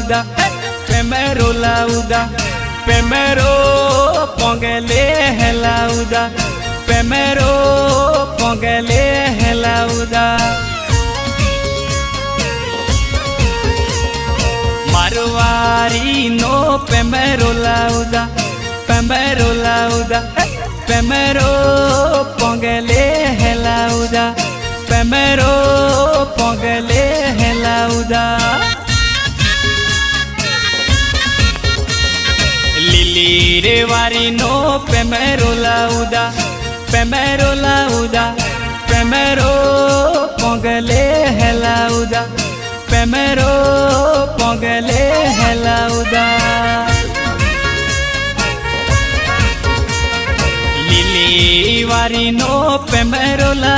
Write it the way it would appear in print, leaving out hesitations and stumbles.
lauda, primero lauda, primero póngale lauda, primero póngale lauda. Marwari no primero lauda, primero lauda, primero póngale lauda, primero póngale lauda. Lili rewari no primero lauda, primero lauda, primero póngale lauda, primero póngale lauda. Lili rewari no primero lauda.